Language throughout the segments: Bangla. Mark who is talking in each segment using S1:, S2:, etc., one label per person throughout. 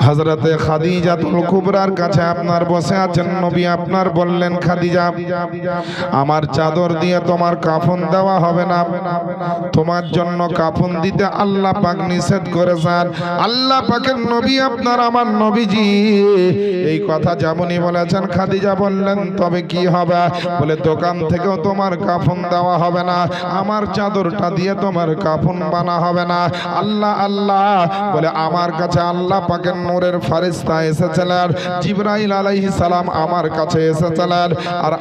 S1: হযরতে খাদিজাতুল কুবরার কাছে আপনার বসে আছেন। নবী আপনার বললেন, খাদিজা, আমার চাদর দিয়ে তোমার কাফন দেওয়া হবে না, তোমার জন্য কাফন দিতে আল্লাহ পাক নিষেধ করেছেন। আল্লাহ পাকের নবী আপনার, আমার নবীজি এই কথা যেমনই বলেছেন, খাদিজা বললেন, তবে কি হবে? বলে, দোকান থেকেও তোমার কাফন দেওয়া হবে না, আমার চাদরটা দিয়ে তোমার কাফন বানা হবে না। আল্লাহ আল্লাহ বলে, আমার কাছে আল্লাহ পাকের নূরের ফেরেশতা এসেছিলেন, জিবরাইল আলাইহিস সালাম আমার কাছে এসেছিলেন, আর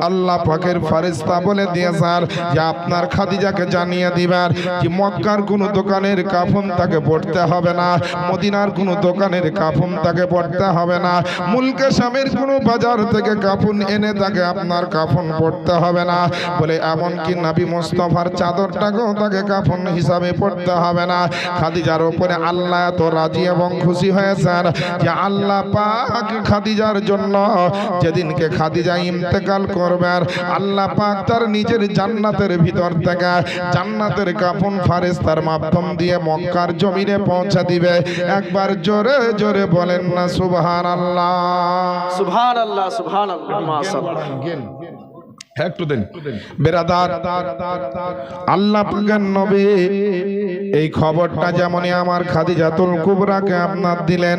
S1: আল্লাহ পাকের ফেরেশতা বলে দিয়েছেন যে আপনার খাদিজাকে জানিয়ে দিবেন যে মক্কার কোন দোকানের কাফন তাকে পড়তে হবে না, মদিনার কোন দোকানের কাফন তাকে পড়তে হবে না, মুলকে শামের কোন বাজার থেকে কাফন এনে তাকে আপনার কাফন পড়তে হবে না। বলে, এমনকি নবী মুস্তাফার চাদরটাকেও তাকে কাফন হিসাবে পড়তে হবে না। খাদিজার উপরে আল্লাহ এত রাজি এবং খুশি হয়েছেন যে আল্লাহ পাক খাদিজার জন্য যেদিনকে খাদিজা ইন্তেকাল করবেন, আল্লাহ পাক তার নিজের জান্নাতের ভিতর থেকে জান্নাতের কাফন ফেরেশতার মাধ্যম দিয়ে মক্কার জমিনে পৌঁছে দিবে। একবার জোরে জোরে বলেন না সুবহানাল্লাহ।
S2: সুবহানাল্লাহ, সুবহানাল্লাহ, মাশাআল্লাহ।
S1: একটু দেন বেরাদার, আল্লাহ পাকের নবী এই খবরটা যেমনই আমার খাদিজাতুল কুবরাকে আপনার দিলেন,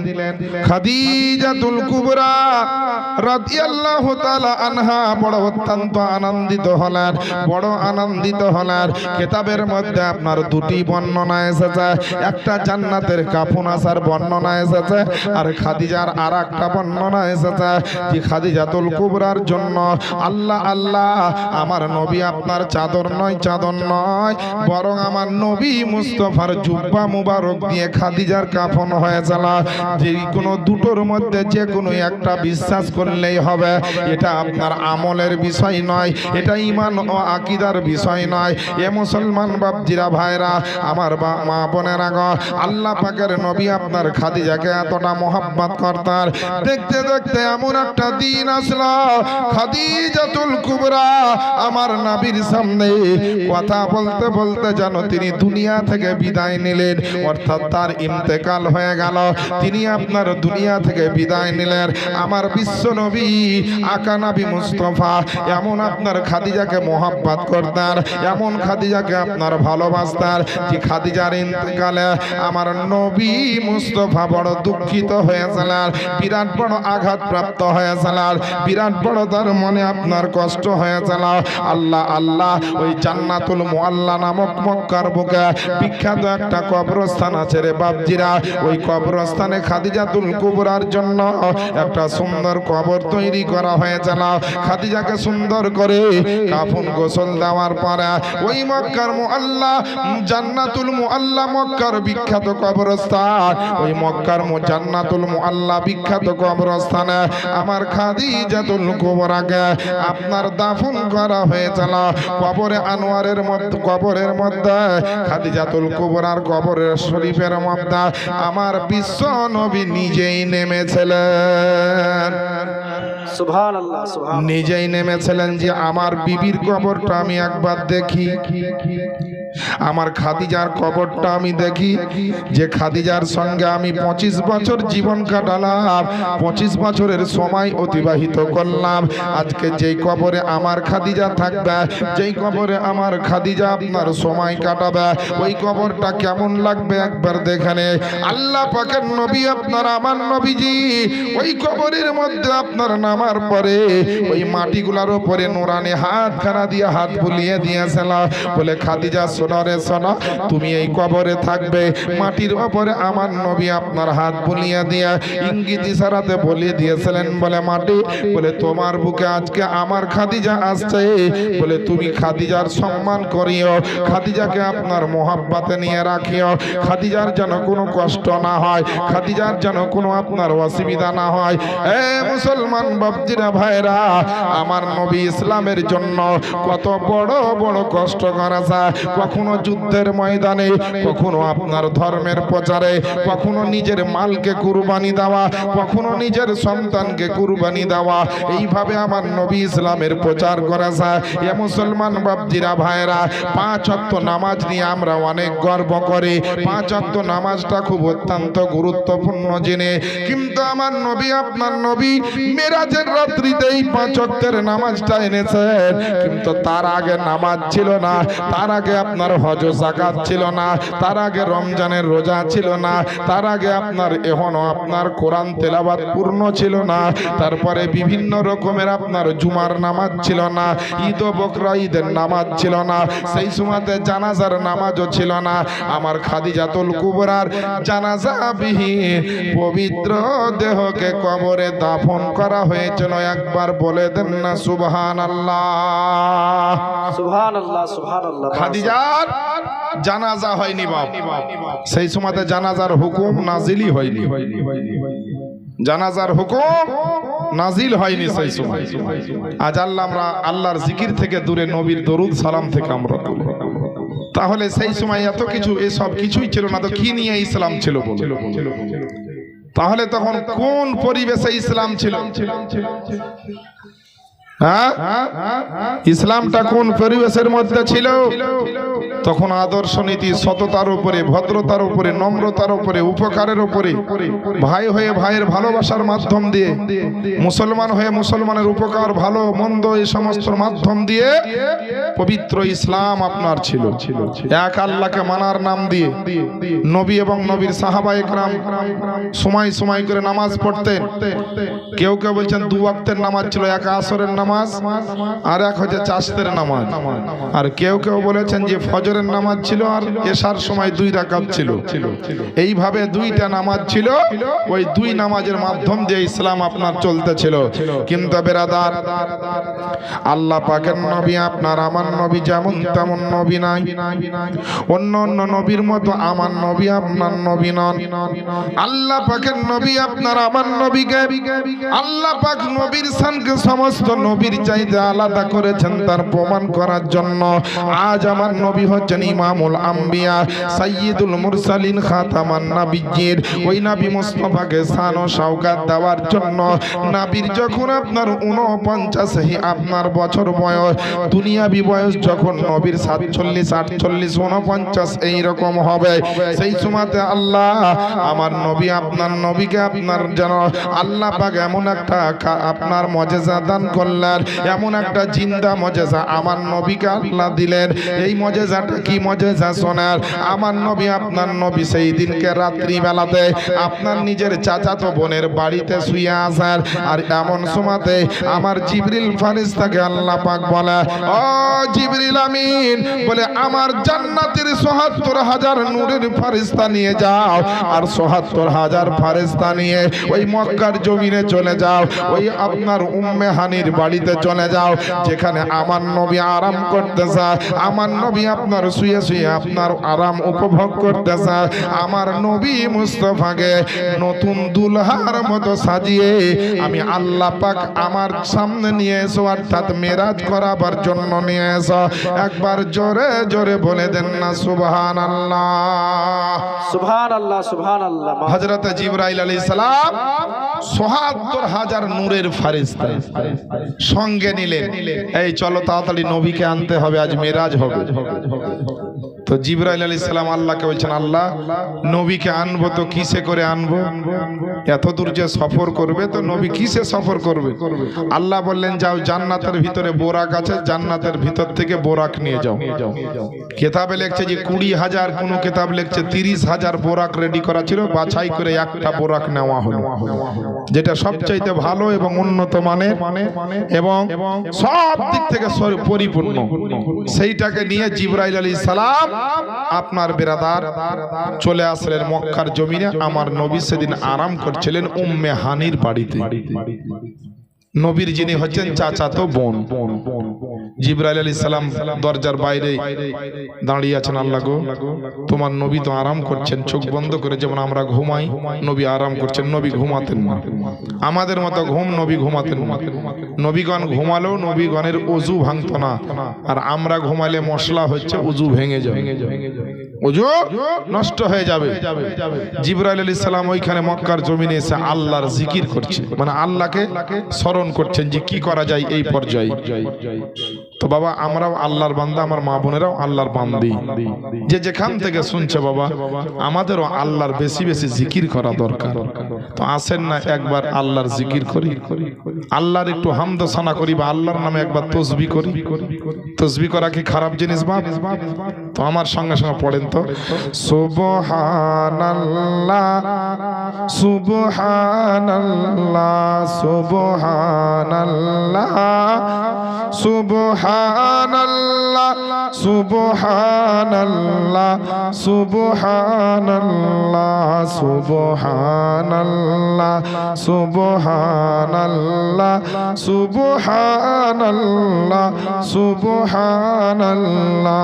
S1: খাদিজাতুল কুবরা রাদিয়াল্লাহু তাআলা আনহা বড় অত্যন্ত আনন্দিত হলেন, বড় আনন্দিত হলেন। কিতাবের মধ্যে আপনার দুটি বর্ণনা এসেছে, একটা জান্নাতের কাফন আসার বর্ণনা এসেছে, আর খাদিজার আরেকটা বর্ণনা এসেছে যে খাদিজাতুল কুবরার জন্য আল্লাহ আল্লাহ আমার নবী আপনার চাদর নয়, চাদর নয়, বরং আমার নবী মুস্তাফার জুব্বা মুবারক দিয়ে খাদিজার কাফন হয়েছিল। যে কোনো দুটোর মধ্যে যে কোনো একটা বিশ্বাস করলেই হবে। এটা আপনার আমলের বিষয় নয়, এটা ঈমান ও আকীদার বিষয় নয়। এ মুসলমান বাপজিরা ভাইরা, আমার মা বোনেরা গো, আল্লাহ পাকের নবী আপনার খাদিজাকে এতটা মোহাব্বত করতেন। দেখতে দেখতে এমন একটা দিন আসলো, খাদিজাতুল কুবরা আমার নবীর সামনে কথা বলতে বলতে যেন তিনি দুনিয়া থেকে বিদায় নিলেন, অর্থাৎ তার ইন্তেকাল হয়ে গেল, তিনি আপনার দুনিয়া থেকে বিদায় নিলেন। আমার বিশ্ব নবী আকা নবী মুস্তাফা এমন আপনার খাদিজাকে মোহাব্বত করতেন, এমন খাদিজাকে আপনার ভালোবাসতেন যে খাদিজার ইন্তেকালে আমার নবী মুস্তাফা বড় দুঃখিত হয়েছিলেন, বিরাট বড় আঘাত প্রাপ্ত হয়েছিলেন, বিরাট বড় তার মনে আপনার কষ্ট হয়েছিল। আল্লাহ আল্লাহ ওই জান্নাতুল মুআল্লা নামক মক্কার বুকে বিখ্যাত একটা কবরস্থান আছে রে বাপজিরা, ওই কবরস্থানে খাদিজাতুল কুবরার জন্য একটা সুন্দর কবর তৈরি করা হয়েছিল। খাদিজাকে সুন্দর করে কাফন গোসল দেওয়ার পরে ওই মক্কার মুআল্লা জান্নাতুল মুআল্লা মক্কার বিখ্যাত কবরস্থান, ওই মক্কার জান্নাতুল মুআল্লা বিখ্যাত কবরস্থানে আমার খাদিজাতুল কুবরাকে আপনার দাফন করা হয়েছিল। কবরে আনোয়ারের মধ্যে, কবরের মধ্যে খাদিজাতুল কুবরার কবরের শরীফের মধ্যে আমার বিশ্ব নবী নিজেই নেমেছিলেন,
S2: সুবহানাল্লাহ, সুবহানাল্লাহ,
S1: নিজেই নেমেছিলেন যে আমার বিবির কবরটা আমি একবার দেখি, আমার খাদিজার কবরটা আমি দেখি, যে খাদিজার সঙ্গে আমি 25 বছর জীবন কাটালাম, 25 বছরের সময় অতিবাহিত করলাম। আজকে যেই কবরে আমার খাদিজা থাকবে, যেই কবরে আমার খাদিজা আপনার সময় কাটাবে, ওই কবরটা কেমন লাগবে একবার দেখেন। আল্লাহ পাকের নবী আপনার আমার নবীজি ওই কবরের মধ্যে আপনার নামার পরে ওই মাটিগুলার উপরে নুরানি হাত খানা দিয়ে হাত বুলিয়ে দিয়েছিল, বলে খাদিজা শোনো রে শোনো, তুমি এই কবরে থাকবে। মাটির উপরে আমার নবী আপনার হাত বুলিয়ে দিয়ে ইঙ্গিত ইশারাতে বলে দিয়েছিলেন, বলে মাটি, বলে তোমার বুকে আজকে আমার খাদিজা আসছে, বলে তুমি খাদিজার সম্মান করিও, খাদিজাকে আপনার মোহাব্বতে নিয়ে রাখিও, খাদিজার যেন কোনো কষ্ট না হয়, খাদিজার যেন কোনো আপনার অসুবিধা না হয়। এ মুসলমান বাপজিরা ভাইরা, আমার নবী ইসলামের জন্য কত বড় বড় কষ্ট করেছে, কখন কখনো যুদ্ধের ময়দানে, কখনো আপনার ধর্মের প্রচারে, কখনো নিজের মালকে কুরবানি দেওয়া, কখনো নিজের সন্তানকে কুরবানি দেওয়া। এইভাবে আমার নবী ইসলামের প্রচার করেছে। এ মুসলমান বাপজিরা ভাইরা, 5 ওয়াক্ত নামাজ নিয়ে আমরা অনেক গর্ব করি। 5 ওয়াক্ত নামাজটা খুব অত্যন্ত গুরুত্বপূর্ণ জিনিস, কিন্তু আমার নবী আপনার নবী মেরাজের রাত্রিতেই 5 ওয়াক্তের নামাজটা এনেছেন। কিন্তু তার আগে নামাজ ছিল না, তার আগে আপনার হজ যাকাত ছিল না, তার আগে রমজানের রোজা ছিল না, তার আগে আপনার এখনো আপনার কোরআন তেলাওয়াত পূর্ণ ছিল না, তারপরে বিভিন্ন রকমের আপনার জুমার নামাজ ছিল না, ঈদ ও বকরা ঈদের নামাজ ছিল না, সেই সময়তে জানাজার নামাজও ছিল না। আমার খাদিজাতুল কুবরার জানাজা বিহীন পবিত্র দেহকে কবরে দাফন করা হয়েছিল। একবার বলে দেন না সুবহানাল্লাহ।
S2: সুবহানাল্লাহ সুবহানাল্লাহ।
S1: খাদিজার জানাজা হয়নি বাপ, সেই সময়তে জানাজার হুকুম নাজিলই হয়নি, জানাজার হুকুম নাজিল হয়নি সেই সময়। আজ আমরা আল্লাহর জিকির থেকে দূরে, নবীর দরুদ সালাম থেকে আমরা দূরে। তাহলে সেই সময় এত কিছু, এসব কিছুই ছিল না, তো কি নিয়ে ইসলাম ছিল বলে? তাহলে তখন কোন পরিবেশে ইসলাম ছিল? হ্যাঁ, ইসলামটা কোন পরিবেশের মধ্যে ছিল? তখন আদর্শ নীতি সততার উপরে, ভদ্রতার উপরে, নম্রতার উপরে, উপকারের উপরে, ভাই হয়ে ভাইয়ের ভালোবাসার মাধ্যম দিয়ে, মুসলমান হয়ে মুসলমানের উপকার, ভালো মন্দ, এই সমস্ত মাধ্যম দিয়ে পবিত্র ইসলাম আপনার ছিল। এক আল্লাহকে মানার নাম দিয়ে নবী এবং নবীর সাহাবায়ে কেরাম সময় সময় করে নামাজ পড়তেন। কেউ কেউ বলছেন 2 ওয়াক্তের নামাজ ছিল, এক আসরের নামাজ আর এক হচ্ছে চাশতের নামাজ, আর কেউ কেউ বলেছেন যে ফজরের নামাজ ছিল আর এশার সময় 2 রাকাত ছিল। এইভাবে 2টা নামাজ ছিল, ওই 2 নামাজের মাধ্যম দিয়ে ইসলাম আপনার চলতেছিল। কিন্তু বেরাদার, আল্লাহ পাকের নবী আপনার আমার নবী যেমন তেমন নবী নাই, অন্য অন্য নবীর মতো আমার নবী আপনার নবী নন। আল্লাহ পাকের নবী আপনার আমার নবীকে আল্লাহ পাক নবীর শানকে সমস্ত নবীর চাইতে আলাদা করেছেন, তার প্রমাণ করার জন্য আজ আমার নবী হচ্ছেন ইমামুল আম্বিয়া, সাইয়্যিদুল মুরসালিন, খাতামান নবিয়্যিন। ওই নবী মুস্তাফাকে শান ও শওকত দেওয়ার জন্য নবীর যখন আপনার 49 আপনার বছর বয়স, দুনিয়াবি বয়স যখন নবীর 47, 48, 49 এই রকম হবে, সেই সময়তে আল্লাহ আমার নবী আপনার নবীকে আপনার যেন আল্লাহ পাক এমন একটা আপনার মুজিজা দান করলেন, এমন একটা জিন্দা মুজিজা আমার নবীকে আল্লাহ দিলেন। এই মুজিজাটা কি মুজিজা শোনার? আমার নবী আপনার নবী সেই দিনকে রাত্রি বেলাতে আপনার নিজের চাচাতো বোনের বাড়িতে শুয়ে আছেন, আর এমন সময়তে আমার জিবরিল ফেরেশতাকে আল্লাহ পাক বলে, ও জিবরিল আমিন, বলে আমার জান্নাতের ৭৪,০০০ নূরের ফেরেশতা নিয়ে যাও, আর ৭৪,০০০ ফেরেশতা নিয়ে ওই মক্কার জমিনে চলে যাও, ওই আপনার উম্মে হানির বাড়িতে চলে যাও, যেখানে আমার নবী আরাম করতেছে, আমার নবী আপনার শুয়ে শুয়ে আপনার আরাম উপভোগ করতেছে। আমার নবী মুস্তাফাকে নতুন দুলহার মতো সাজিয়ে আমি আল্লাহ পাক আমার সামনে নিয়ে এসো, অর্থাৎ মেরাজ করাবার জন্য নিয়ে এসো। একবার জোরে জোরে বলে দেন না সুবহানাল্লাহ।
S2: সুবহানাল্লাহ সুবহানাল্লাহ।
S1: হযরত জিবরাইল আলাইহিস সালাম ৭৪,০০০ নূরের ফেরেশতা সঙ্গে নিলেন। এই চলো তাড়াতাড়ি নবীকে আনতে হবে, আজ মেরাজ হবে। তো জিবরাইল আলাইহিস সালাম আল্লাহকে বলছেন, আল্লাহ নবীকে আনবো তো কিসে করে আনবো? এত দূর যে সফর করবে, তো নবী কিসে সফর করবে? আল্লাহ বললেন, যাও জান্নাতের ভিতরে বোরাক আছে, জান্নাতের ভিতর থেকে বোরাক নিয়ে যাও। কিতাবে লেখছে যে 20,000, কোন কিতাব লেখছে 30,000 বোরাক রেডি করা ছিল, বাছাই করে একটা বোরাক নেওয়া হলো, যেটা সবচাইতে ভালো এবং উন্নত মানের এবং সব দিক থেকে পরিপূর্ণ। সেইটাকে নিয়ে জিবরাইল আলাইহিস সালাম আপনার বেরাদার চলে আসলেন মক্কার জমিনে। আমার নবী সেদিন আরাম করছিলেন উম্মে হানির বাড়িতে। নবীর যিনি হচ্ছেন চাচাতো বোন। জিবরাইল আলাইহিস সালাম দরজার বাইরে দাঁড়িয়ে আছেন। আল্লাহ গো, তোমার নবী তো আরাম করছেন, চোখ বন্ধ করে যেমন আমরা ঘুমাই, নবী আরাম করছেন। নবী ঘুমাতেন না, আমাদের মতো ঘুম নবী ঘুমাতেন না। নবীগণ ঘুমালেও নবীগণের ওযু ভাঙতো না, আর আমরা ঘুমালে মশলা হচ্ছে ওযু ভেঙে যাবে, ওযু নষ্ট হয়ে যাবে। জিবরাইল আলাইহিস সালাম ওইখানে মক্কার জমিনে এসে আল্লাহর জিকির করছে, মানে আল্লাহকে স্মরণ করছেন যে কি করা যায় এই পর্যায়ে। তো বাবা, আমরাও আল্লাহর বান্দা, আমার মা বোনেরাও আল্লাহর বান্দি, যে যেখান থেকে শুনছে বাবা, আমাদেরও আল্লাহর বেশি বেশি জিকির করা দরকার। তো আসেন না একবার আল্লাহর জিকির করি, আল্লাহর একটু হামদ সানা করি, বা আল্লাহর নামে একবার তসবিহ করি। তসবিহ করা কি খারাপ জিনিস বাপ? তো আমার সঙ্গে সঙ্গে পড়েন তো, সুবহানাল্লাহ সুবহানাল্লাহ সুবহানাল্লাহ সুবহানাল্লাহ সুবহানাল্লাহ সুবহানাল্লাহ সুবহানাল্লাহ সুবহানাল্লাহ সুবহানাল্লাহ সুবহানাল্লাহ।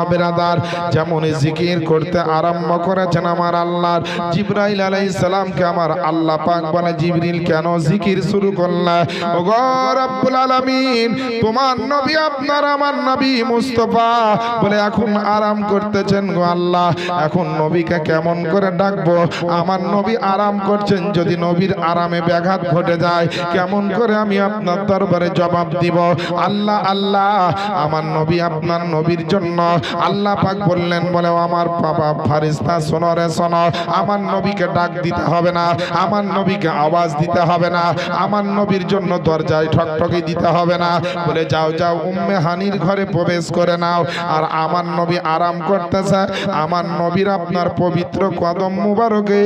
S1: বেরাদার, যেমন জিকির করতে আরম্ভ করেছেন আমার আল্লাহ, জিবরাইল আলাইহিস সালামকে আমার আল্লাহ পাক বলে, জিবরিল কেন জিকির শুরু করলা? ওগো রব্বুল আলামিন, তোমার নবী আপনার আমার নবী মুস্তাফা বলে এখন আরাম করতেছেন গো আল্লাহ, এখন নবীকে কেমন করে ডাকবো? আমার নবী আরাম করছেন, যদি নবীর আরামে ব্যাঘাত ঘটে যায় কেমন করে আমি আপনার দরবারে জবাব দিব? আল্লাহ আল্লাহ, আমার নবী আপনার নবীর জন্য আল্লাহ পাক বললেন, বলে আমার বাবা ফারিস্তা শোনো রে শোনো, আমার নবীকে ডাক দিতে হবে না, আমার নবীকে আওয়াজ দিতে হবে না, আমার নবীর জন্য দরজায় ঠকঠকি দিতে হবে না, বলে যাও যাও উম্মে হানির ঘরে প্রবেশ করে নাও। আর আমার নবী আরাম করতেছে, আমার নবীর আপনার পবিত্র কদম মুবারকে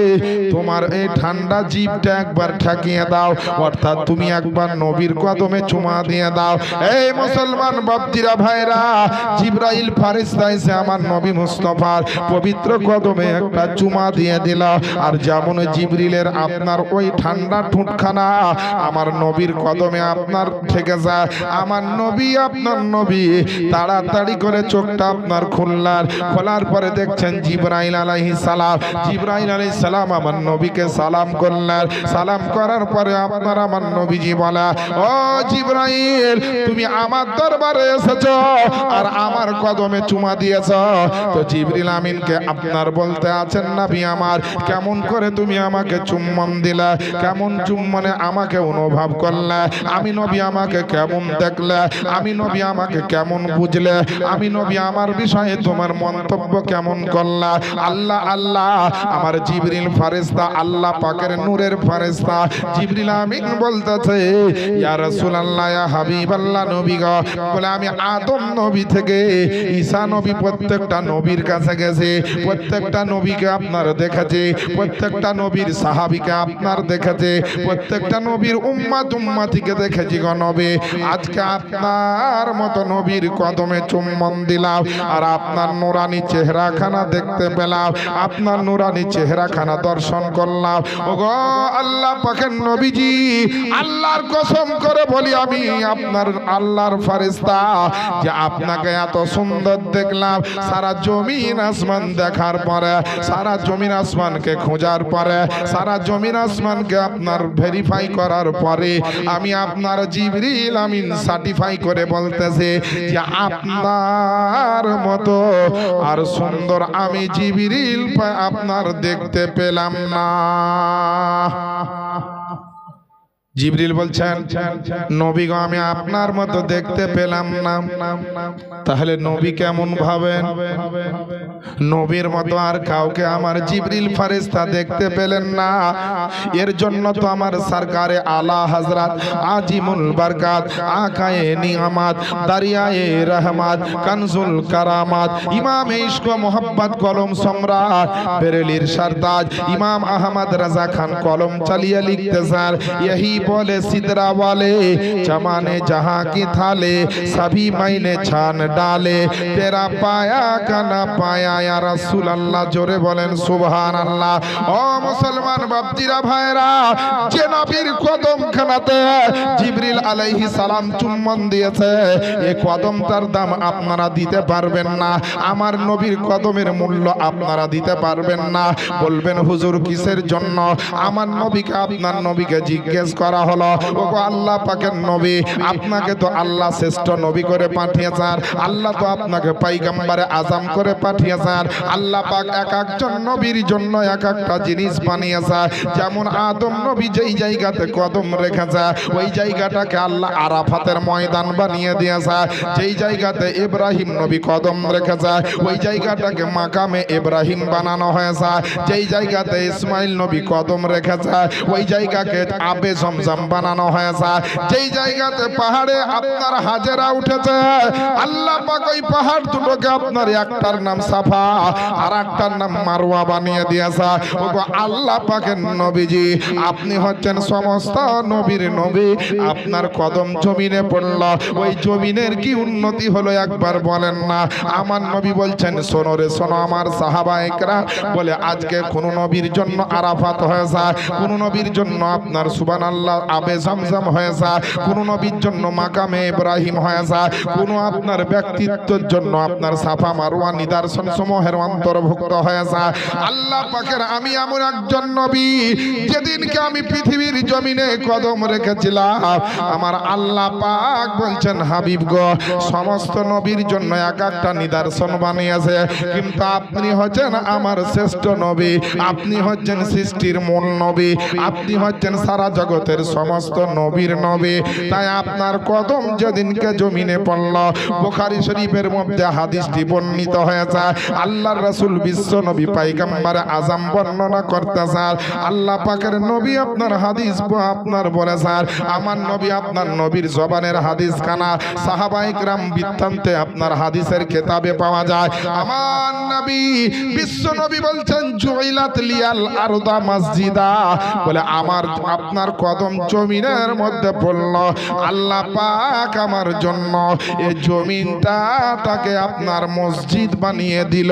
S1: তোমার এই ঠান্ডা জিভটা একবার ঠাকিয়ে দাও, অর্থাৎ তুমি একবার নবীর কদমে চুমা দিয়ে দাও। এই মুসলমান বাপজিরা ভাইরা, জিবরাইল ফারিস্তা এসে আমার নবী মুস্তাফার পবিত্র কদমে একটা চুমা দিয়ে দিল। আর যেমন জিবরিলের আপনার ওই ঠান্ডা ঠুটখানা আমার নবীর কদমে আপনার থেকে যায়, আমার নবী আপনার নবী তাড়াতাড়ি করে চোখটা আপনার খুললার, খোলার পরে দেখছেন জিবরাইল আলাইহিস সালাম, জিবরাইল আলাইহিস সালাম আমার নবীকে সালাম করলেন। সালাম করার পরে আপনার আমার নবীজি বলা, ও জিবরাইল, তুমি আমার দরবারে এসেছো আর আমার কদমে চুমা দিয়েছ। তো জিবরিল আমিনকে আপনার বলতে আছেন, নবী আমার, কেমন করে তুমি আমাকে চুম্বন দিলে, কেমন চুম্বনে আমাকে অনুভব করলে, আমি নবী আমাকে কেমন দেখলে, আমি নবী আমাকে কেমন বুঝলে, আমি নবী আমার বিষয়ে তোমার মন্তব্য কেমন করলা? আল্লাহ আল্লাহ, আমার জিবরিল ফেরেশতা আল্লাহ পাকের নূরের ফেরেশতা জিবরিল আমিন বলতেছে, ইয়া রাসূলুল্লাহ, ইয়া হাবিবাল্লাহ, নবী গো, বলে আমি আদম নবী থেকে ঈসা নবী প্রত্যেকটা নবীর কাছে গেছি, প্রত্যেকটা নবীকে আপনার দেখেছি, প্রত্যেকটা নবীর সাহাবীকে আপনার দেখেছি, প্রত্যেকটা নবীর উম্মতিকে দেখেছি গো নবী। আজকে আপনার মতো নবীর কদমে চুম্বন দিলাম আর আপনার নুরানি চেহারাখানা দেখতে পেলাম, আপনার নুরানি চেহারাখানা দর্শন করলাম। ওগো আল্লাহ পাকের নবীজি, আল্লাহর কসম করে বলি আমি আপনার আল্লাহর ফেরেশতা, যে আপনাকে এত সুন্দর দেখলাম, সারা জমিন আসমান দেখার পরে, সারা জমিন আসমানকে খোঁজার পরে, সারা জমিন আসমানকে আপনার ভেরিফাই করার পরে আমি আপনার জিবরিল আমিন সার্টিফাই করে বলতেছে যে আপনার মতো আর সুন্দর আমি জিবরিল আপনার দেখতে পেলাম না। জিবরিল বলছেন, নবী গো, আমি আপনার মতো দেখতে পেলাম না। তাহলে নবী কেমন ভাবেন? নবীর মতো আর কাউকে আমার জিবরিল ফেরেশতা দেখতে পেলেন না। এর জন্য তো আমার সরকারে আলা হযরত আজিমুল বরকত, আকায়ে নিয়ামত, দারিয়ায়ে রহমত, কানজুল কারামাত, ইমাম ইশক ও মোহাব্বত কলম সম্রাট, বেরেলির সরতাজ ইমাম আহমদ রাজা খান কলম চালিয়ে লিখতে স্যার, यही बोले सिदरा वाले चमाने जहां की थाले सभी मैंने छान डाले तेरा पाया का ना पाया या रसूल अल्लाह जोरे बोलें सुभान अल्लाह ओ मुसलमान बापजीरा भाईरा যে নবীর কদম খানাতে জিবরিল আলাইহিস সালাম চুম্বন দিয়েছে এই কদমটার দাম আপনারা দিতে পারবেন না আমার নবীর কদমের মূল্য আপনারা দিতে পারবেন না বলবেন হুজুর কিসের জন্য আমার নবীকে আপনার নবীকে জিজ্ঞেস করা হলো ওগো আল্লাহ পাকের নবী আপনাকে তো আল্লাহ শ্রেষ্ঠ নবী করে পাঠিয়েছেন আল্লাহ তো আপনাকে পয়গম্বরে আজম করে পাঠিয়েছেন আল্লাহ পাক এক একজন নবীর জন্য এক একটা জিনিস বানিয়েছে যেমন আদম নবী যেই জায়গাতে কদম রেখেছে ওই জায়গাটাকে আল্লাহ আরাফাতের ময়দান বানিয়ে দিয়েছে যেই জায়গাতে ইব্রাহিম নবী কদম রেখেছে ওই জায়গাটাকে মাকামে ইব্রাহিম বানানো হয়েছে যেই জায়গাতে ইসমাইল নবী কদম রেখেছে ওই জায়গাকে আবে জমজম বানানো হয়েছে যেই জায়গাতে পাহাড়ে আপনার হাজেরা উঠেছে আল্লাহ পাক ওই পাহাড় দুটোকে আপনার একটার নাম সাফা আর একটার নাম মারওয়া বানিয়ে দিয়েছে ওগো আল্লাহ পাকের নবীজি আপনি হচ্ছেন সমস্ত নবীর নবী আপনার কদম জমিনে পড়ল ওই জমিনের কি উন্নতি হলো একবার বলেন না আমার নবী বলছেন শোনো রে শোনো আমার সাহাবায়ে বলে আজকে কোন নবীর জন্য আরাফাত হয়েছে কোন নবীর জন্য আপনার সুবহানাল্লাহ আবে জমজম হয়েছে কোন নবীর জন্য মাকামে ইব্রাহিম হয়েছে কোন আপনার ব্যক্তিত্বের জন্য আপনার সাফা মারওয়া নিদর্শন সমূহের অন্তর্ভুক্ত হয়েছে আল্লাহ পাকের আমি এমন একজন নবী যেদিনকে আমি পৃথিবীর জমিনে কদম রেখেছিলাম আমার আল্লাহ পাক বলছেন হাবিব গো সমস্ত নবীর জন্য এক একটা নিদর্শন বানিয়েছে কিন্তু আপনি হচ্ছেন আমার শ্রেষ্ঠ নবী আপনি হচ্ছেন সৃষ্টির মূল নবী আপনি হচ্ছেন সারা জগতের সমস্ত নবীর নবী তাই আপনার কদম যেদিনকে জমিনে পড়ল বুখারী শরীফের মধ্যে হাদিসটি বর্ণিত হয়েছে আল্লাহর রাসূল বিশ্ব নবী পয়গম্বর আজম বর্ণনা করতেছেন আল্লাহ পাকের নবী আপনার হাদিস আপনার বলেছেন আমার নবী আপনার নবীর জবানের হাদিস খানা সাহাবায়ে কিরাম বৃত্তান্তে আপনার হাদিসের কিতাবে পাওয়া যায় আমার নবী বিশ্ব নবী বলছেন জুইলাত লিয়াল আরদা মসজিদা বলে আমার আপনার কদম জমিনের মধ্যে পড়ল আল্লাহ পাক আমার জন্য এই জমিনটা তাকে আপনার মসজিদ বানিয়ে দিল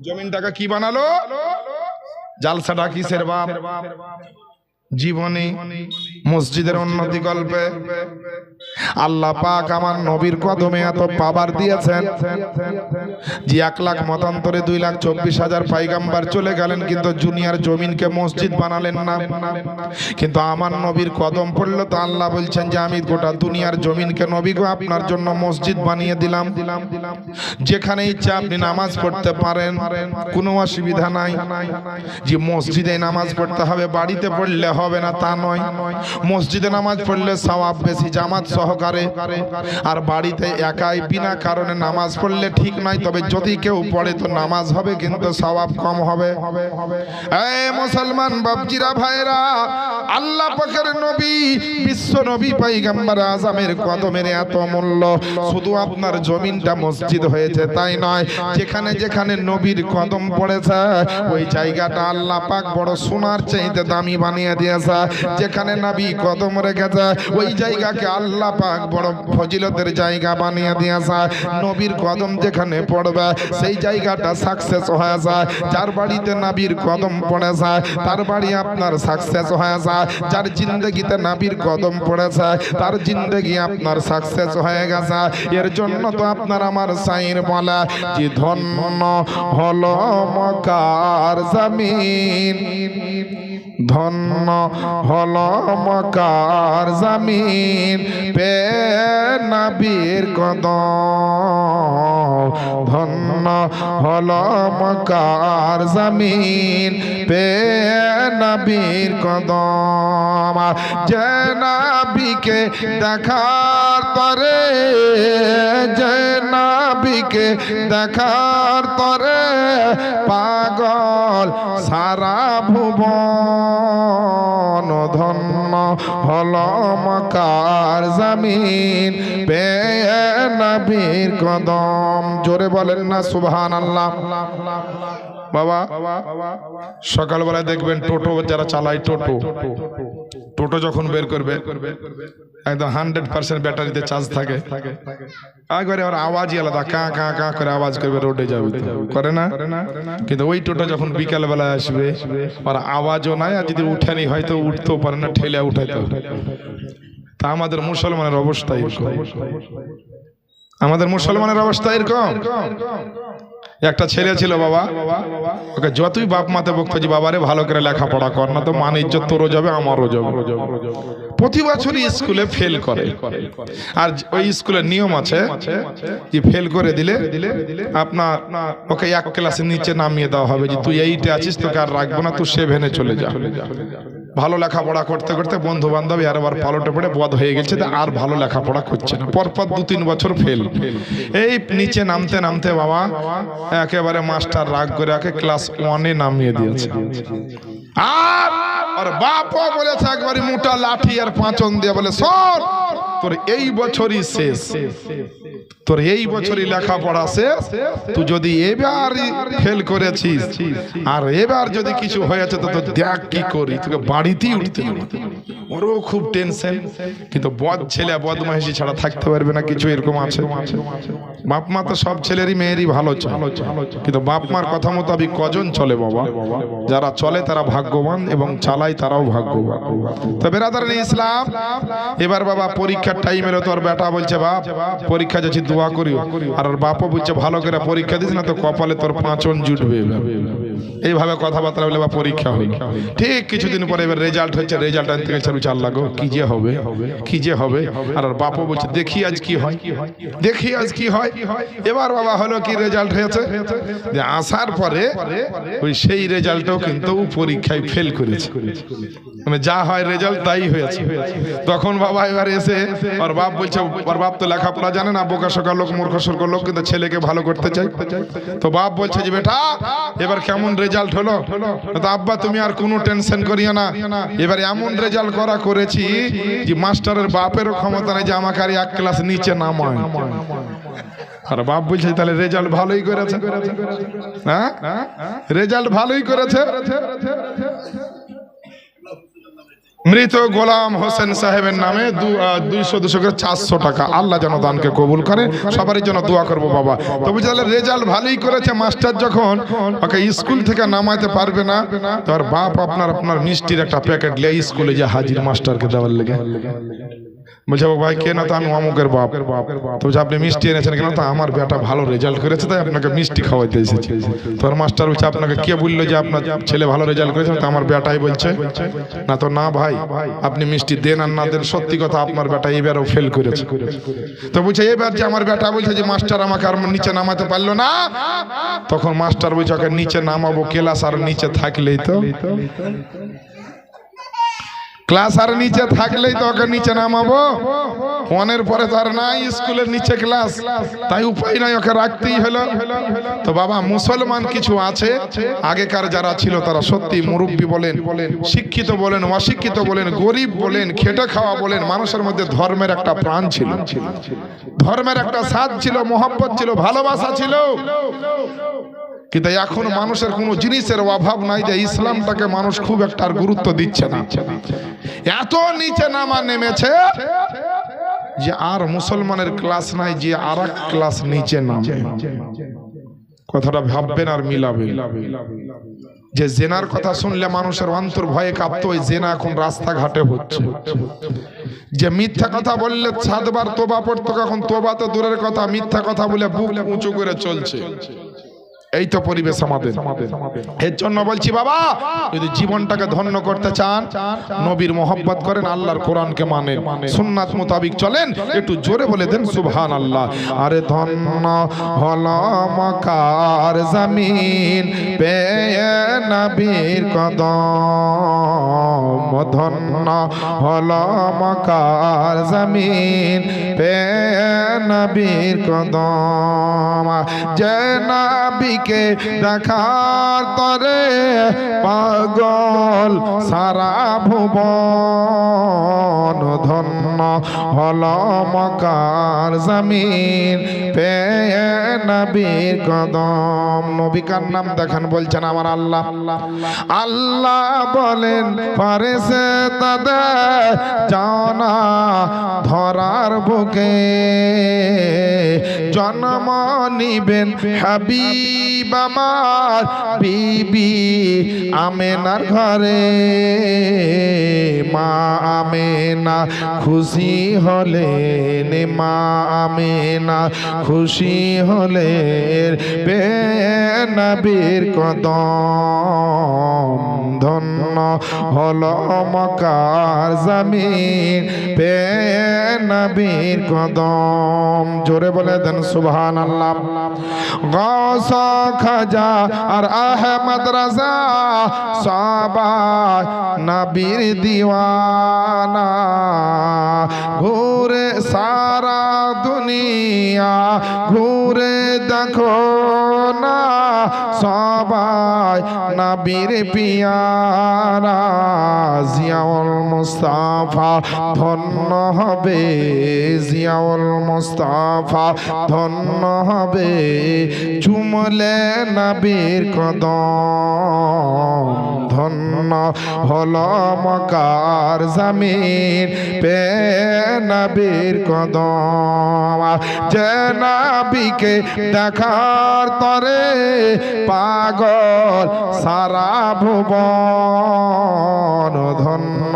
S1: জমিনটাকে কি বানালো জালসাটা কিসের বাপ জীবনে মসজিদের উন্নতি গল্পে আল্লাহ পাক আমার নবীর কদমে এত পাওয়ার দিয়েছেন যে 1 লাখ মতান্তরে 2,24,000 পয়গম্বর চলে গেলেন কিন্তু দুনিয়ার জমিনকে মসজিদ বানালেন না কিন্তু আমার নবীর কদম পড়লো তো আল্লাহ বলছেন যে আমি গোটা দুনিয়ার জমিনকে নবী গো আপনার জন্য মসজিদ বানিয়ে দিলাম যেখানে ইচ্ছা আপনি নামাজ পড়তে পারেন কোনো অসুবিধা নাই যে মসজিদে নামাজ পড়তে হবে বাড়িতে পড়লে হবে না তা নয় মসজিদে নামাজ পড়লে সওয়াব বেশি জামাত সহকারে আর বাড়িতে একাই বিনা কারণে নামাজ পড়লে ঠিক নয় তবে যদি কেউ পড়ে তো নামাজ হবে কিন্তু সওয়াব কম হবে এই মুসলমান বাপজিরা ভাইরা আল্লাহ পাকের নবী বিশ্ব নবী পয়গম্বর আজমের কদমের এত মূল্য শুধু আপনার জমিনটা মসজিদ হয়েছে তাই নয় যেখানে যেখানে নবীর কদম পড়েছে ওই জায়গাটা আল্লাহ পাক বড় সোনার চাইতে দামি বানিয়ে দিয়েছে যেখানে নবী কদম রেখেছে ওই জায়গাকে আল্লাহ পাক বড় ফজিলতের জায়গা বানিয়ে দিয়েছে নবীর কদম যেখানে পড়বে সেই জায়গাটা সাকসেস হয়ে যায় যার বাড়িতে নবীর কদম পড়েছে তার বাড়ি আপনার সাকসেস হয়ে যায় যার জিন্দেগিতে নবীর কদম পড়েছে তার জিন্দেগি আপনার সাকসেস হয়ে গেছে এর জন্য তো আপনার আমার সাইর বলা যে ধন্য হলো মক্কার জমিন ধন্য হলো মক্কার জমিন পে নবীর কদম ধন্য হলো মক্কার জমিন পে নবীর কদম যে নবীকে দেখার তরে যে নবীকে দেখার তরে পাগল সারা ভুবন ধন্য হলো মক্কার জমিন পে নবীর কদম জোরে বলেন না সুবহানাল্লাহ বাবা সকালবেলায় দেখবেন টোটো যারা চালায় টোটো যখন বের করবে একদম 100% ব্যাটারিতে চার্জ থাকে, একবারে ওর আওয়াজই আলাদা, কা কা কা করে আওয়াজ করবে, রোডে যাবে করে না? কিন্তু ওই টোটো যখন বিকাল বেলায় আসবে আর আওয়াজও নাই, আর যদি উঠানি হয়তো উঠতেও পারে না, ঠেলে উঠাইতে। তা আমাদের মুসলমানের অবস্থা এরকম, আমাদের মুসলমানের অবস্থা এরকম। একটা ছেলে ছিল বাবা, ওকে যতই বাপ মাতে বকতো যে বাবারে ভালো করে লেখাপড়া কর, না তো মান ইজ্জত তোরও যাবে আমারও যাবে। প্রতি বছরই স্কুলে ফেল করে, আর ওই স্কুলের নিয়ম আছে যে ফেল করে দিলে আপনার ওকে এক ক্লাসের নিচে নামিয়ে দেওয়া হবে, যে তুই এইটে আছিস, তোকে আর রাখবো না, তুই 7-এ চলে যা। ভালো লেখাপড়া করতে করতে বন্ধু বান্ধব আর আবার পালটে পড়ে বদ হয়ে গেছে, আর ভালো লেখাপড়া করছে না, পরপর 2-3 বছর ফেল। এই নিচে নামতে নামতে বাবা একেবারে মাস্টার রাগ করে একে ক্লাস 1-এ নামিয়ে দিয়েছে। আর বাপও বলেছে একবারে মোটা লাঠি আর পাঁচন দিয়ে বলে, সর তোর এই বছরই শেষ, তোর এই বছরই লেখাপড়া শেষ, তুই যদি এবার ফেল করেছিস আর এবার যদি কিছু হয়েছে তো দেখ কি করি, তোকে বাড়িতেই উঠতে হবে। ওরও খুব টেনশন, কিন্তু বদ ছেলে বদমাইশি ছাড়া থাকতে পারবে না, কিছু এরকম আছে। বাপ মা তো সব ছেলেরই মেয়েরই ভালো চায়, কিন্তু বাপ মার কথা মোতাবিক কজন চলে বাবা? যারা চলে তারা ভাগ্যবান এবং চালায় তারাও ভাগ্যবান। তো বেরাদার ইসলাম, এবার বাবা পরীক্ষার টাইমের তোর বেটা বলছে, বাপ পরীক্ষা যাচ্ছি দোয়া করিও, আর ওর বাপও বলছে ভালো করে পরীক্ষা দিস না তো কপালে তোর পাঁচন জুটবে। এইভাবে কথাবার্তা বলে বা পরীক্ষা হইল। ঠিক কিছুদিন পরে এবার রেজাল্ট হচ্ছে, রেজাল্ট আনতে গেছে, চাল লাগো কি যে হবে, কি যে হবে। আর ওর বাপও বলছে দেখি আজ কি হয়, দেখি আজ কি হয়। এবার বাবা হলো কি রেজাল্ট হয়েছে, যে আসার পরে ওই সেই রেজাল্টও কিন্তু পরীক্ষায় ফেল করেছে, মানে যা হয় রেজাল্ট তাই হয়েছে। তখন বাবা এবার এসে ওর বাপ বলছে, ওর বাপ তো লেখাপড়া জানে না, বোকা শোকা লোক, মূর্খ সূর্খ লোক, কিন্তু ছেলেকে ভালো করতে চাই। তো বাপ বলছে যে বেটা এবার কেমন রেজাল্ট হলো? তো আব্বা তুমি আর কোনো টেনশন করিও না, এবার এমন রেজাল্ট করেছি যে মাস্টারের বাপেরও ক্ষমতা নেই যে আমাকে আর এক ক্লাস নিচে নামায়। আর বাপ বলছে তাহলে রেজাল্ট ভালোই করেছে, হ্যাঁ রেজাল্ট ভালোই করেছে। মৃত গোলাম হোসেন সাহেবের নামে 200 করে 400 টাকা, আল্লাহ যেন দানকে কবুল করে, সবারই জন্য দোয়া করবো বাবা। তো বুঝলে রেজাল্ট ভালোই করেছে, মাস্টার যখন ওকে স্কুল থেকে নামাইতে পারবে না, তো আর বাপ আপনার মিষ্টির একটা প্যাকেট লিয়ে স্কুলে যে হাজির মাস্টারকে দেওয়ার লেগে বলছে, ভাই কেন? তো আমি অমুকের বাপ। তো আপনি মিষ্টি এনেছেন কেন? তো আমার বেটা ভালো রেজাল্ট করেছে তাই আপনাকে মিষ্টি খাওয়াইতে এসেছি। তোর মাস্টার বলছে আপনাকে কে বললো যে আপনার ছেলে ভালো রেজাল্ট করেছে? তো আমার বেটাই বলছে। না তো না ভাই, আপনি মিষ্টি দেন আর না দেন, সত্যি কথা আপনার বেটা এবারও ফেল করেছে। তো বলছে এবার যে আমার বেটা বলছে যে মাস্টার আমাকে আর নিচে নামাতে পারলো না, তখন মাস্টার বলছে ওকে নিচে নামাবো, ক্লাস আর নিচে থাকলেই তো, ক্লাস আর নিচে থাকলেই তো ওকে নিচে নামাবো, ফোনের পরে তো আর নাই স্কুলের নিচে ক্লাস, তাই উপায় নাই ওকে রাখতেই হলো। তো বাবা মুসলমান কিছু আছে, আগেকার যারা ছিল তারা সত্যি মুরব্বী বলেন, শিক্ষিত বলেন, অশিক্ষিত বলেন, গরিব বলেন, খেটে খাওয়া বলেন, মানুষের মধ্যে ধর্মের একটা প্রাণ ছিল, ধর্মের একটা স্বাদ ছিল, মহব্বত ছিল, ভালোবাসা ছিল। কিন্তু এখন মানুষের কোনো জিনিসের অভাব নাই যে ইসলামটাকে মানুষ খুব একটা গুরুত্ব দিচ্ছে না। এত নিচে নামা নেমেছে যে আর মুসলমানের ক্লাস নাই যে আর এক ক্লাস নিচে নামে। কথাটা ভাববেন আর মিলাবেন। যে জেনার কথা শুনলে মানুষের অন্তর ভয়ে কাঁপতো, ওই জেনা এখন রাস্তাঘাটে হচ্ছে। যে মিথ্যা কথা বললে 7 বার তোবা পড়তো, এখন তোবা তো দূরের কথা, মিথ্যা কথা বলে বুক উঁচু করে চলছে। এই তো পরিবেশ আমাদের। এর জন্য বলছি বাবা, যদি জীবনটাকে ধন্য করতে চান, নবীর মোহাব্বত করেন, আল্লাহর কোরআনকে মানেন, সুন্নাত মোতাবিক চলেন, একটু জোরে বলে দেন সুবহানাল্লাহ। আরে ধন্য হলো মক্কার জমিন পেয়ে নবীর কদম, ধন্য হলো মক্কার জমিন পেয়ে নবীর কদম, যে নবী নবীকে দেখার তরে পাগল সারা ভুবন ধন্য হল মক্কার জমিন পেয়ে নবীর কদম। নবীকার নাম দেখেন বলছেন আমার আল্লাহ। আল্লাহ বলেন ফেরেশতাদের যাও না ধরার বুকে, জন্ম নিবেন হাবিব আমার বিবি আমেনার ঘরে। মা আমেনা খুশি হলেন, মা আমেনা খুশি হলেন পেয়ে নবীর কদম। ধন্য হলো মক্কার জমিন পেয়ে নবীর কদম। জোরে বলে দেন সুবহানাল্লাহ। গৌস খাজা আর আহমদ রাজা সবাই নবীর দিওয়ানা, ঘুরে সারা দুনিয়া ঘুরে দেখো না সবাই নবীর পিয়ারা। জিয়াউল মুস্তাফা ধন্য হবে, জিয়াউল মুস্তাফা ধন্য হবে চুমলে নবীর কদম। ধন্য হলো মক্কার জমিন পেয়ে নবীর কদম। যে নবীকে দেখার তরে পাগল সারা ভুবন ধন্য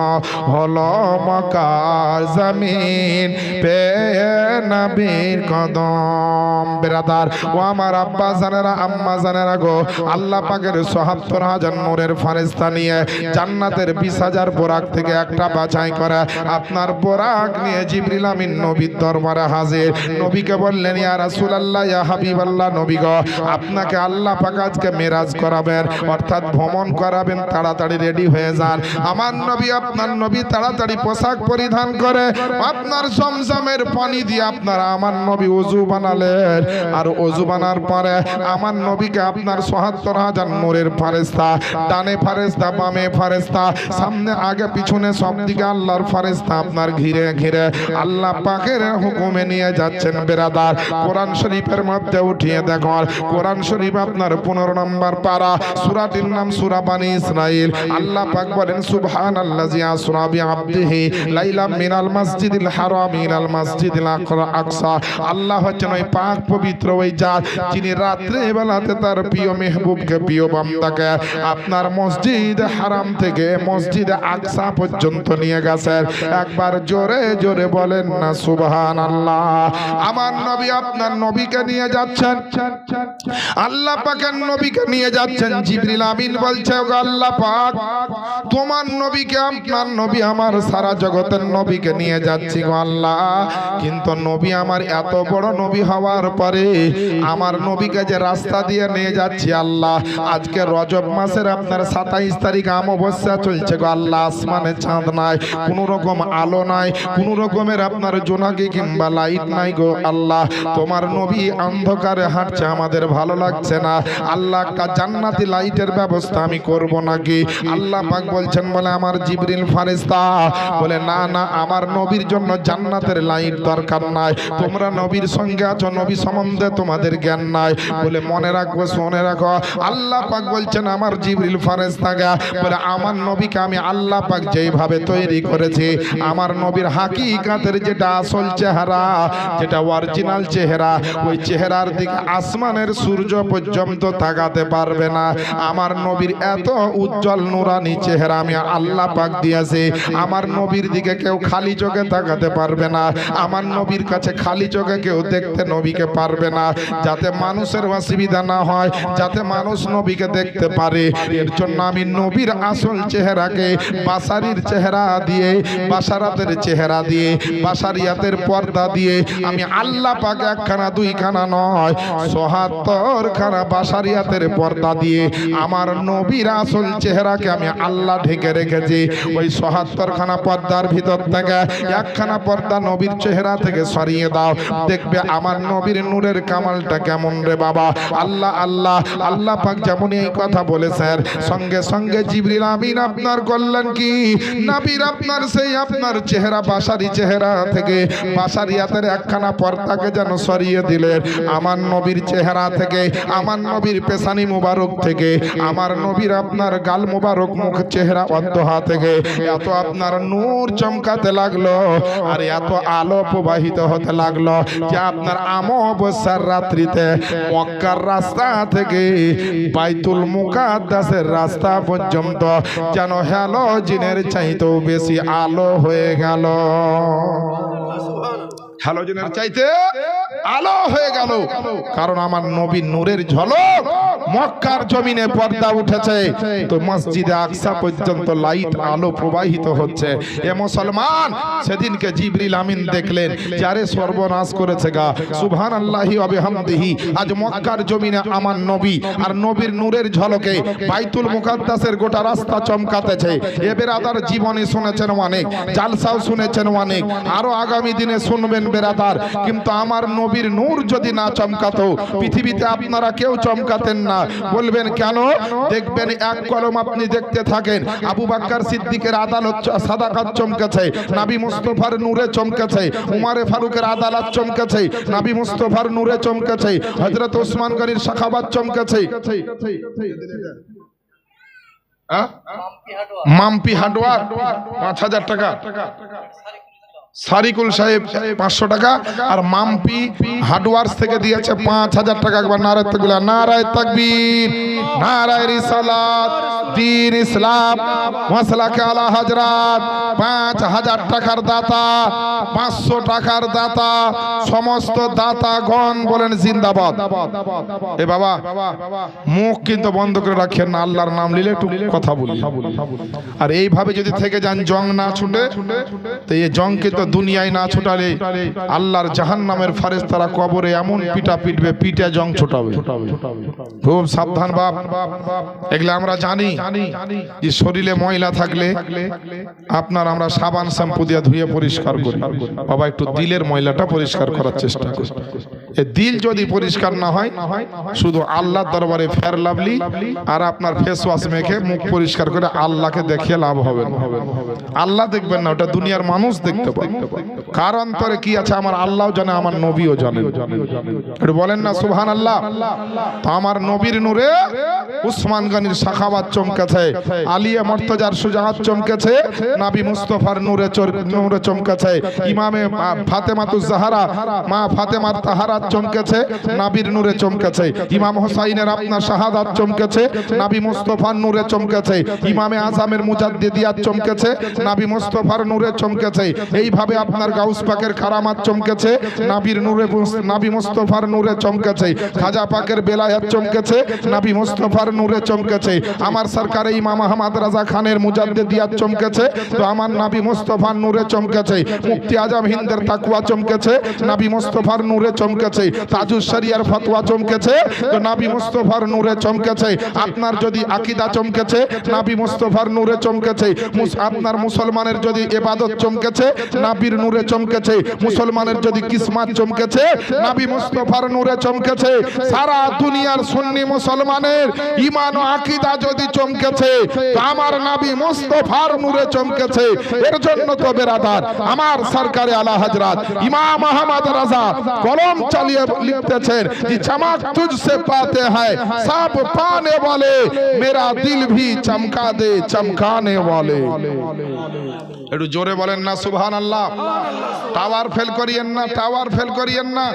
S1: হলো মক্কার জমিন পেয়ে নবীর কদম। বেরাদার ও আমার আব্বা জানেরা আম্মা জানেরা গো, আল্লাহ পাকের ৭৪,০০০ নূরের ফেরেশতা নিয়ে জান্নাতের ২০,০০০ বোরাক থেকে একটা বাছাই করে আপনার বোরাক নিয়ে জিবরিল আমিন নবীর দরবারে হাজির। নবীকে বললেন ইয়া রাসূলুল্লাহ ইয়া হাবিবাল্লাহ, নবী গো আপনাকে আল্লাহ পাক আজকে মেরাজ করাবেন, অর্থাৎ ভ্রমণ করাবেন, তাড়াতাড়ি রেডি হয়ে যান। আমার নবী আপনার নবী তাড়াতাড়ি পোশাক পরিধান করে আপনার জমজমের পানি দিয়ে আপনারা আমার নবী ওযু বানালেন। আর ওযু বানার পরে আমার নবীকে আপনার ৭৪,০০০ নূরের ফেরেশতা, ডানে ফেরেশতা বামে ফেরেশতা সামনে আগে পিছনে সব দিকে আল্লাহর ফেরেশতা আপনার ঘিরে ঘিরে আল্লাহ পাকের হুকুমে নিয়ে যাচ্ছেন। বেরাদার কোরআন শরীফের মধ্যে উঠিয়ে দেখুন, কোরআন শরীফ আপনার 15 নম্বর পারা, সূরাটির নাম সূরা বনী ইসরাঈল। আল্লাহ পাক বলেন সুবহানাল্লাযী আসরা বিআবদিহি লাইলাম মিনাল মাসজিদিল হারাম ইলাল মাসজিদিল আকসা। আল্লাহ হচ্ছেন ওই পাক পবিত্র ওই জাত যিনি রাত্রে বেলাতে তার প্রিয় মেহবুবকে, প্রিয় বান্দাকে আপনার মসজিদ হারাম থেকে মসজিদ আকসা পর্যন্ত নিয়ে গেছেন। একবার জোরে জোরে বলেন না সুবহানাল্লাহ। আমার নবী আপনার নবীকে নিয়ে যাচ্ছেন, আল্লাহ পাকের নবীকে নিয়ে যাচ্ছেন। জিবরিল আমিন বলছে গো আল্লাহ পাক তোমার নবীকে, আপনার নবী আমার সারা জগতের নবীকে নিয়ে যাচ্ছি গো আল্লাহ। কিন্তু নবী আমার এত বড় নবী হওয়ার পরে আমার নবীকে যে রাস্তা দিয়ে নিয়ে যাচ্ছি আল্লাহ, আজকে রজব মাসের আপনার ২৭ তারিখ অমাবস্যা চলছে গো আল্লাহ। আসমানে চাঁদ নাই, কোনো রকম আলো নাই, কোনো রকমের আপনার জোনাকি কিংবা লাইট নাই গো আল্লাহ। তোমার নবী অন্ধকারে হাঁটছে, আমাদের ভালো লাগছে না আল্লাহ। একটা জান্নাতি লাইটের ব্যবস্থা আমি করব নাকি? আল্লাহ পাক বলছেন বলে আমার জিবরিল ফেরেশতা বলে না না, আমার নবীর জন্য জান্নাতের লাইট দরকার নাই। তোমরা নবীর সঙ্গে আছো, নবী সম্বন্ধে তোমাদের জ্ঞান নাই বলে মনে রাখবো, শুনে রাখো। আল্লাহ পাক বলছেন আমার জিবরিল ফেরেশতাকে বলে আমার নবীকে আমি আল্লাহ পাক যেইভাবে তৈরি করেছি, আমার নবীর হাকিকাতের যেটা আসল চেহারা, যেটা অরিজিনাল চেহারা, ওই চেহারার দিকে আসমানের সূর্য পর্যন্ত তাকাতে পারবে না। আমার নবীর এত উজ্জ্বল নুরানি চেহারা আমি আল্লাহ পাক দিয়েছি। আমার নবীর দিকে কেউ খালি চোখে তাকাতে পারবে না, আমার নবীর কাছে খালি চোখে কেউ দেখতে নবীকে পারবে না, যাতে মানুষের অসুবিধা না হয়, যাতে মানুষ নবীকে দেখতে পারে। এর জন্য আমি নবীর আসল চেহারাকে বাসারির চেহারা দিয়ে, বাসারাতের চেহারা দিয়ে, বাসারিয়াতের পর্দা দিয়ে আমি আল্লাহ পাক একখানা দুইখানা নয় ৭৪ খানা বাসারিয়াতের পর্দা দিয়ে আমার নবীর আসল চেহারাকে আমি আল্লাহ ঢেকে রেখেছি ওই ৭৭ খানা পর্দার ভিতর থেকে একখানা পর্দা নবীর চেহারা থেকে সরিয়ে দাও, দেখবে আমার নবীর নূরের কামালটা কেমন রে বাবা। আল্লাহ আল্লাহ আল্লাহ পাক যেমন এই কথা বলেছেন, সঙ্গে সঙ্গে জিবরিল আমিন আপনার করলেন কি, নবীর আপনার সেই আপনার চেহারা বাসারি চেহারা থেকে বাসারিয়াতের একখানা পর্দাকে যেন সরিয়ে দিলেন। আমার নবীর চেহারা থেকে, আমার নবীর পেশানি মুবারক থেকে, আমার নবীর আপনার গাল মুবারক মুখ চেহারা অন্তহা থেকে এত আপনার নূর চমকাতে লাগলো আর এত আলো প্রবাহিত হতে লাগলো যে আপনার অমাবস্যার রাত্রিতে মক্কার রাস্তা থেকে বাইতুল মুকাদ্দাসের রাস্তা পর্যন্ত যেন হ্যালোজিনের চাইতেও বেশি আলো হয়ে গেল। হ্যালোজিনের চাইতে আলো হয়ে গেল, কারণ আমার নবীর নূরের ঝলক মক্কার জমিনে পর্দা উঠেছে, তো মসজিদে আকসা পর্যন্ত লাইট আলো প্রবাহিত হচ্ছে। এ মুসলমান, সেদিনকে জিবরিল আমিন দেখলেন যারে সর্বনাশ করেছে গা, সুবহানাল্লাহি ওয়া বিহামদিহি। আজ মক্কার জমিনে আমার নবী আর নবীর নূরের ঝলকে বাইতুল মুকাদ্দাসের গোটা রাস্তা চমকাতেছে। এ বেরাদার জীবনে শুনেছেন অনেক, জালসাও শুনেছেন অনেক, আরো আগামী দিনে শুনবেন বেরাদার, কিন্তু আমার নবীর নূর যদি না চমকাতো পৃথিবীতে আপনারা কেউ চমকাতেন না। বলবেন কেন? দেখবেন এক কলম আপনি দেখতে থাকেন, আবু বকর সিদ্দিকের আদালত সাদাকাত চমকেছে, নবী মুস্তাফার নূরে চমকেছে, উমারে ফারুকের আদালত চমকেছে, নবী মুস্তাফার নূরে চমকেছে, হযরত ওসমান গনির সাখাওয়াত চমকেছে। মাম্পি হার্ডওয়ার ৫,০০০ টাকা, সারিকুল সাহেব ৫০০ টাকা, আর মাম্পি হার্ডওয়ার্স থেকে দিয়েছে ৫,০০০ টাকা। একবার নারায়ে তাকবীর, নারায়ে তাকবীর, নারায়ে রিসালাত, দ্বীন ইসলাম, মাসলাকে আলা হযরত। ৫,০০০ টাকার দাতা, ৫০০ টাকার দাতা, সমস্ত দাতাগণ বলেন জিন্দাবাদ। এ বাবা মুখ কিন্তু বন্ধ করে রাখেন না, আল্লাহর নাম নিলে একটু কথা বলি। আর এইভাবে যদি থেকে যান জং না ছুটে, তো এই জং কিন্তু দুনিয়ায় না ছুটালে আল্লাহর জাহান্নামের ফেরেশতারা কবরে এমন পিটা পিটবে, পিঠে জং ছোটাবে। খুব সাবধান বাপ। এগুলা আমরা জানি যে শরীরে ময়লা থাকলে আপনার আমরা সাবান শ্যাম্পু দিয়ে ধুয়ে পরিষ্কার করি, বাবা একটু দিলের ময়লাটা পরিষ্কার করার চেষ্টা করি। এই দিল যদি পরিষ্কার না হয়, শুধু আল্লাহর দরবারে ফেয়ার লাভলি আর আপনার ফেস ওয়াশ মেখে মুখ পরিষ্কার করে আল্লাহকে দেখিয়ে লাভ হবে না। আল্লাহ দেখবেন না, ওটা দুনিয়ার মানুষ দেখতে পায়। কার অন্তরে কি আছে আমার আল্লাহও জানে, আমার নবীও জানে। একটু বলেন না সুবহানাল্লাহ। তো আমার নবীর নূরে উসমান গনির সাখাওয়াত চমকেছে, আলিয়া মুর্তজার সুজাহাত চমকেছে, নবী মুস্তাফার নূরে চমকেছে, ইমামে ফাতেমাতুজ জাহরা মা ফাতেমার তাহারাত চমকেছে, নবীর নূরে চমকেছে, ইমাম হোসাইনের আপনার শাহাদাত চমকেছে, নবী মুস্তাফার নূরে চমকেছে, ইমামে আজমের মুজাদ্দিদিয়াত চমকেছে, নবী মুস্তাফার নূরে চমকেছে। এইভাবে আপনার গাউস পাকের কারামাত চমকেছে, নবীর নূরে, নবী মুস্তাফার নূরে চমকেছে, খাজা পাকের বেলায়াত চমকেছে, নবী মুস্তাফার নূরে চমকেছে, আমার সরকারে ইমাম আহমদ রাজা খানের মুজাদ্দিদিয়াত চমকেছে, তো আমার নবী মুস্তাফার নূরে চমকেছে, মুফতি আজম হিন্দের তাকওয়া চমকেছে, নবী মুস্তাফার নূরে চমকেছে, তাজুস শরিয়ার ফতোয়া চমকেছে, তো নবী মুস্তাফার নূরে চমকেছে। আপনার যদি আকীদা চমকেছে, নবী মুস্তাফার নূরে চমকেছে। আপনার মুসলমানের যদি ইবাদত চমকেছে, নবীর নূরে চমকেছে। মুসলমানের যদি কিসমত চমকেছে, নবী মুস্তাফার নূরে চমকেছে। সারা দুনিয়ার সুন্নি মুসলমানের ঈমান ও আকীদা যদি চমকেছে, তো আমার নবী মুস্তাফার নূরে চমকেছে। এর জন্য তো বেরাদার আমার সরকারে আলা হযরত ইমাম আহমদ রাজা কলম চালিয়ে লিখতেছেন যে চমক তুঝসে পাতে হ্যায় সব পানে वाले मेरा दिल भी चमका दे चमकाने वाले। একটু জোরে বলেন না সুবহানাল্লাহ। টাওয়ার ফেল করিয়েন না, টাওয়ার ফেল করিয়েন না।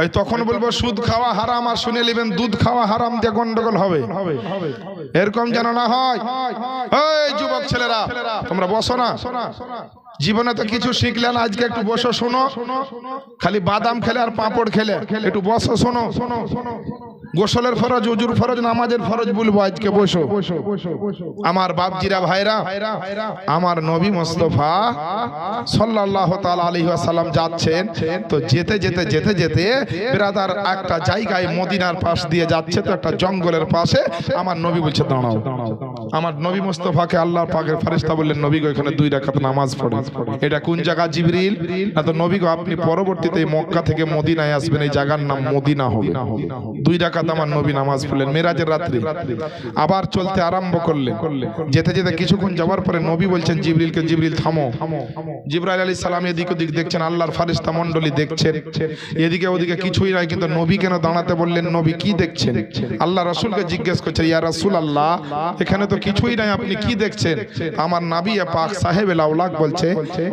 S1: এই তখন বলবো সুদ খাওয়া হারাম, আর শুনে নেবেন দুধ খাওয়া হারাম দিয়ে গন্ডগোল হবে। এরকম যেন না হয়। এই যুবক ছেলেরা তোমরা বসো না, জীবনে তো কিছু শিখলেন, আজকে একটু বসো শোনো। খালি বাদাম খেলে আর পাঁপড় খেলে, একটু বসো শোনো। গোসলের ফরজ, ওজুর ফরজ, নামাজের ফরজ বলবো আজকে। বসো আমার বাপজিরা ভাইরা, আমার নবী মুস্তাফা সাল্লাল্লাহু তাআলা আলাইহি ওয়াসাল্লাম যাচ্ছেন, তো যেতে যেতে যেতে যেতে ব্রাদার একটা জায়গায় মদিনার পাশ দিয়ে যাচ্ছে, তো একটা জঙ্গলের পাশে আমার নবী বলছে দাঁড়াও। আমার নবী মুস্তাফাকে আল্লাহ পাকের ফেরেশতা বললেন, নবী গো এখানে 2 রাকাত নামাজ পড়ো। এটা কোন জায়গা জিবরিল? না তো নবী গো আপনি পরবর্তীতে মক্কা থেকে মদিনায় আসবেন, এই জায়গার নাম মদিনা হবে। 2 রাকাত আমার নবী নামাজ পড়লেন মেরাজের রাত্রি। আবার চলতে আরম্ভ করলেন, যেতে যেতে কিছুক্ষণ যাওয়ার পরে নবী বলছেন জিবরিলকে, জিবরিল থামো। জিবরাইল আলাইহিস সালাম এদিক ওদিক দেখছেন, আল্লাহর ফেরেশতা মণ্ডলী দেখছেন, এদিকে ওদিকে কিছুই নাই, কিন্তু নবী কেন দাঁড়াতে বললেন? নবী কি দেখছেন? আল্লাহ রাসূলকে জিজ্ঞেস করছেন, ইয়া রাসূলুল্লাহ এখানে তো কিছুই নাই, আপনি কি দেখছেন? আমার নবী পাক সাহেবে আওলাদ বলছে,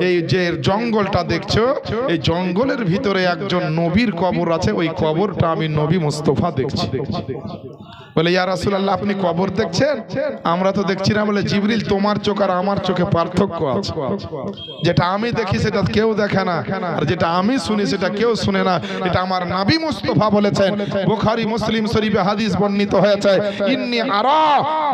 S1: এই যে জঙ্গলটা দেখছো, এই জঙ্গলের ভিতরে একজন নবীর কবর আছে, ওই কবরটা আমি নবী মুস্তাফা দেখছি। বলে ইয়া রাসূলুল্লাহ আপনি কবর দেখছেন? আমরা তো দেখছি না। বলে জিবরিল তোমার চোখ আর আমার চোখে পার্থক্য আছে, যেটা আমি দেখি সেটা কেউ দেখে না, আর যেটা আমি শুনি সেটা কেউ শুনে না। এটা আমার নবী মুস্তাফা বলেছেন। বুখারী মুসলিম শরীফে হাদিস বর্ণিত হয়েছে, ইন্নী আরা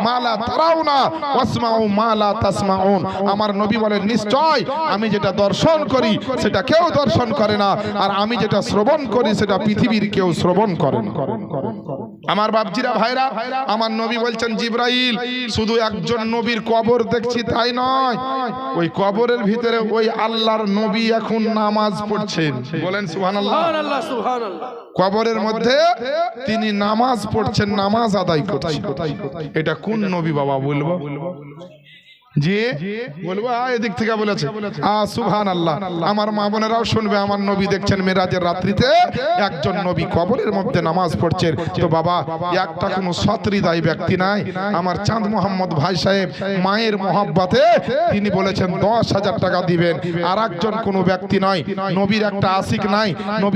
S1: মা লা তারাউনা ওয়াসমাউ মা লা তাসমাউন। আমার নবী বলেন নিশ্চয় আমি যেটা দর্শন করি সেটা কেউ দর্শন করে না, আর আমি যেটা শ্রবণ করি সেটা পৃথিবীর কেউ শ্রবণ করে না। আমার বাপজিরা ভাইরা, আমার নবী বলছেন জিবরাইল শুধু একজন নবীর কবর দেখছি তাই নয়, ওই কবরের ভিতরে ওই আল্লাহর নবী এখন নামাজ পড়ছেন। বলেন সুবহানাল্লাহ।
S2: সুবহানাল্লাহ, সুবহানাল্লাহ।
S1: কবরের মধ্যে তিনি নামাজ পড়ছেন, নামাজ আদায় করছেন। এটা কোন নবী বাবা বলবো? জি বলবো, এদিক থেকে বলেছে সুবহানাল্লাহ। আমার মা বোনেরাও শুনবে, আমার নবী দেখছেন মেরাজের রাত্রিতে একজন নবী কবরের মধ্যে নামাজ পড়ছেন। তো বাবা একটা কোনো সৎহৃদয় ব্যক্তি নাই। আমার চাঁদ মোহাম্মদ ভাই সাহেব মায়ের মহব্বতে তিনি বলেছেন 10,000 টাকা দিবেন। আর একজন কোনো ব্যক্তি নয়, নবীর একটা আশিক নাই, নবী